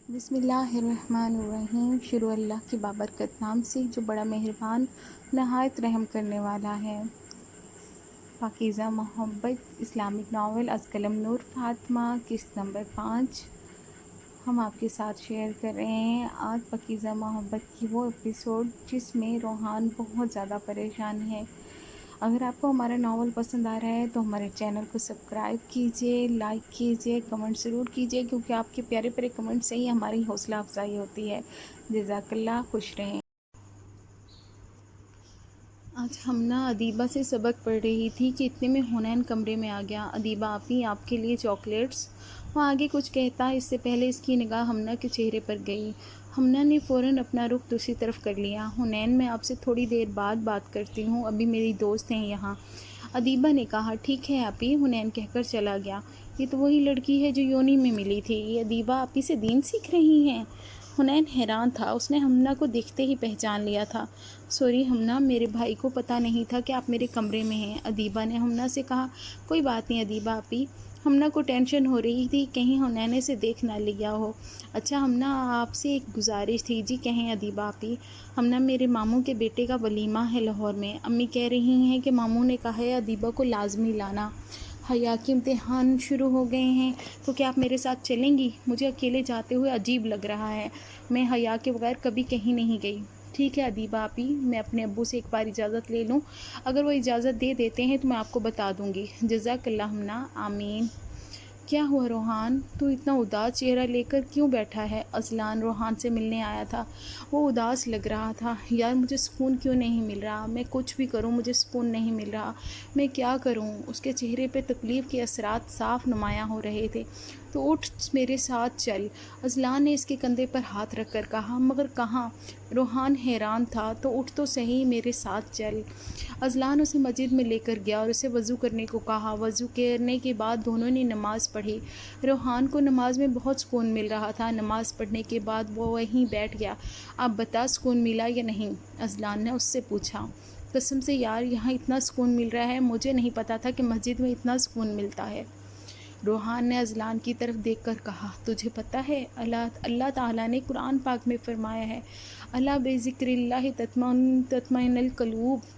بسم اللہ الرحمن الرحیم۔ شروع اللہ کی بابرکت نام سے جو بڑا مہربان نہایت رحم کرنے والا ہے۔ پاکیزہ محبت اسلامک ناول از قلم نور فاطمہ قسط نمبر 5 ہم آپ کے ساتھ شیئر کر رہے ہیں آج پاکیزہ محبت کی وہ ایپیسوڈ جس میں روحان بہت زیادہ پریشان ہے۔ اگر آپ کو ہمارا ناول پسند آ رہا ہے تو ہمارے چینل کو سبسکرائب کیجیے، لائک کیجیے، کمنٹ ضرور کیجیے کیونکہ آپ کے پیارے پیارے کمنٹ سے ہی ہماری حوصلہ افزائی ہوتی ہے۔ جزاک اللہ، خوش رہیں۔ آج ہمنا ادیبہ سے سبق پڑھ رہی تھی کہ اتنے میں حنین کمرے میں آ گیا۔ ادیبہ آپی، آپ کے لیے چاکلیٹس۔ وہ آگے کچھ کہتا اس سے پہلے اس کی نگاہ ہمنا کے چہرے پر گئی۔ ہمنا نے فوراً اپنا رخ دوسری طرف کر لیا۔ حنین، میں آپ سے تھوڑی دیر بعد بات کرتی ہوں، ابھی میری دوست ہیں یہاں۔ ادیبہ نے کہا، ٹھیک ہے آپی۔ حنین کہہ کر چلا گیا۔ یہ تو وہی لڑکی ہے جو یونی میں ملی تھی۔ یہ ادیبہ آپی سے دین سیکھ رہی ہیں؟ حنین حیران تھا، اس نے ہمنا کو دیکھتے ہی پہچان لیا تھا۔ سوری ہمنا، میرے بھائی کو پتہ نہیں تھا کہ آپ میرے کمرے میں ہیں۔ ادیبہ نے ہمنا سے کہا، کوئی بات نہیں ادیبہ آپی۔ ہمنا کو ٹینشن ہو رہی تھی کہیں حنین سے دیکھ نہ لیا ہو۔ اچھا ہمنا، آپ سے ایک گزارش تھی۔ جی کہیں ادیبہ آپی۔ ہمنا، میرے ماموں کے بیٹے کا ولیمہ ہے لاہور میں۔ امی کہہ رہی ہیں کہ ماموں نے کہا ہے ادیبہ کو لازمی لانا۔ حیا کے امتحان شروع ہو گئے ہیں تو کیا آپ میرے ساتھ چلیں گی؟ مجھے اکیلے جاتے ہوئے عجیب لگ رہا ہے۔ میں حیا کے بغیر کبھی کہیں نہیں گئی۔ ٹھیک ہے ادیبہ آپی، میں اپنے ابو سے ایک بار اجازت لے لوں، اگر وہ اجازت دے دیتے ہیں تو میں آپ کو بتا دوں گی۔ جزاک اللہ ہمنا، آمین۔ کیا ہوا روحان، تو اتنا اداس چہرہ لے کر کیوں بیٹھا ہے؟ اذلان روحان سے ملنے آیا تھا، وہ اداس لگ رہا تھا۔ یار مجھے سکون کیوں نہیں مل رہا؟ میں کچھ بھی کروں مجھے سکون نہیں مل رہا، میں کیا کروں؟ اس کے چہرے پہ تکلیف کے اثرات صاف نمایاں ہو رہے تھے۔ تو اٹھ میرے ساتھ چل، اذلان نے اس کے کندھے پر ہاتھ رکھ کر کہا۔ مگر کہاں؟ روحان حیران تھا۔ تو اٹھ تو صحیح، میرے ساتھ چل۔ اذلان اسے مسجد میں لے کر گیا اور اسے وضو کرنے کو کہا۔ وضو کرنے کے بعد دونوں نے نماز پڑھی۔ روحان کو نماز میں بہت سکون مل رہا تھا۔ نماز پڑھنے کے بعد وہ وہیں بیٹھ گیا۔ اب بتا، سکون ملا یا نہیں؟ اذلان نے اس سے پوچھا۔ قسم سے یار، یہاں اتنا سکون مل رہا ہے، مجھے نہیں پتا تھا کہ مسجد میں اتنا سکون ملتا ہے۔ روحان نے اذلان کی طرف دیکھ کر کہا، تجھے پتہ ہے اللہ تعالیٰ نے قرآن پاک میں فرمایا ہے، الا بذکر اللہ تطمئن القلوب۔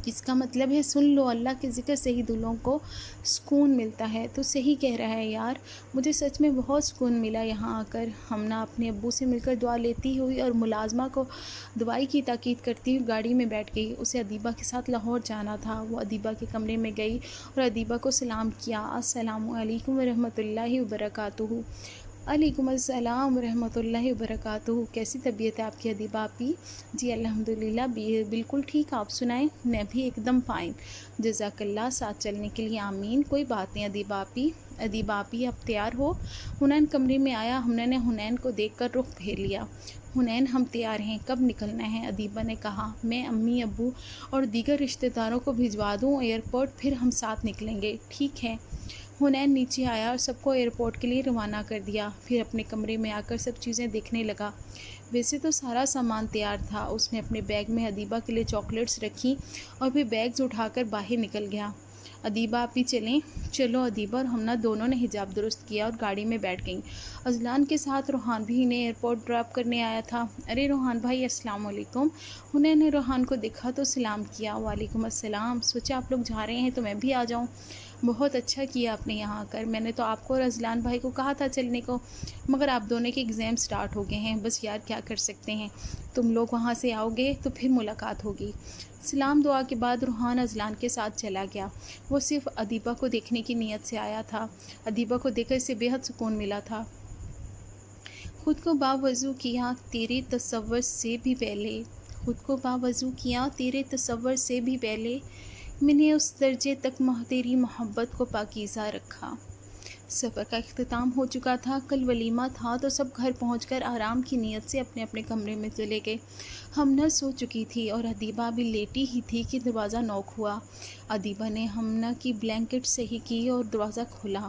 اس کا مطلب ہے سن لو، اللہ کے ذکر سے ہی دلوں کو سکون ملتا ہے۔ تو صحیح کہہ رہا ہے یار، مجھے سچ میں بہت سکون ملا یہاں آ کر۔ ہمنا اپنے ابو سے مل کر دعا لیتی ہوئی اور ملازمہ کو دوائی کی تاکید کرتی ہوئی گاڑی میں بیٹھ گئی۔ اسے ادیبہ کے ساتھ لاہور جانا تھا۔ وہ ادیبہ کے کمرے میں گئی اور ادیبہ کو سلام کیا۔ السلام علیکم ورحمۃ اللہ وبرکاتہ۔ وعلیکم السلام ورحمۃ اللہ وبرکاتہ۔ کیسی طبیعت ہے آپ کی ادیبہ آپی؟ جی الحمدللہ بالکل ٹھیک، آپ سنائیں؟ میں بھی ایک دم فائن۔ جزاک اللہ، ساتھ چلنے کے لیے آمین۔ کوئی بات نہیں ادیبہ آپی۔ ادیبہ آپی اب تیار ہو؟ حنین کمرے میں آیا۔ ہمنا نے حنین کو دیکھ کر رخ پھیر لیا۔ حنین، ہم تیار ہیں، کب نکلنا ہے؟ ادیبہ نے کہا، میں امی ابو اور دیگر رشتہ داروں کو بھجوا دوں ایئرپورٹ، پھر ہم ساتھ نکلیں گے۔ ٹھیک ہے۔ حنین نیچے آیا اور سب کو ایئرپورٹ کے لیے روانہ کر دیا، پھر اپنے کمرے میں آ کر سب چیزیں دیکھنے لگا۔ ویسے تو سارا سامان تیار تھا۔ اس نے اپنے بیگ میں ادیبہ کے لیے چاکلیٹس رکھی اور پھر بیگز اٹھا کر باہر نکل گیا۔ ادیبہ آپی چلیں؟ چلو۔ ادیبہ اور ہمنا دونوں نے حجاب درست کیا اور گاڑی میں بیٹھ گئیں۔ اذلان کے ساتھ روحان بھی انہیں ایئرپورٹ ڈراپ کرنے آیا تھا۔ ارے روحان بھائی، السلام علیکم۔ حنین نے روحان کو دیکھا تو سلام کیا۔ وعلیکم السلام۔ سوچا آپ لوگ جا رہے ہیں تو میں بھی آ جاؤں۔ بہت اچھا کیا آپ نے یہاں آ کر، میں نے تو آپ کو اور اذلان بھائی کو کہا تھا چلنے کو، مگر آپ دونوں کے ایگزام سٹارٹ ہو گئے ہیں، بس یار کیا کر سکتے ہیں۔ تم لوگ وہاں سے آؤ گے تو پھر ملاقات ہوگی۔ سلام دعا کے بعد روحان اذلان کے ساتھ چلا گیا۔ وہ صرف ادیبہ کو دیکھنے کی نیت سے آیا تھا۔ ادیبہ کو دیکھ کر اسے بے حد سکون ملا تھا۔ خود کو باوضو کیا تیرے تصور سے بھی پہلے، خود کو باوضو کیا تیرے تصور سے بھی پہلے، میں نے اس درجے تک تیری محبت کو پاکیزہ رکھا۔ سفر کا اختتام ہو چکا تھا۔ کل ولیمہ تھا تو سب گھر پہنچ کر آرام کی نیت سے اپنے اپنے کمرے میں چلے گئے۔ ہمنا سو چکی تھی اور ادیبہ بھی لیٹی ہی تھی کہ دروازہ نوک ہوا۔ ادیبہ نے ہمنا کی بلینکٹ صحیح کی اور دروازہ کھولا۔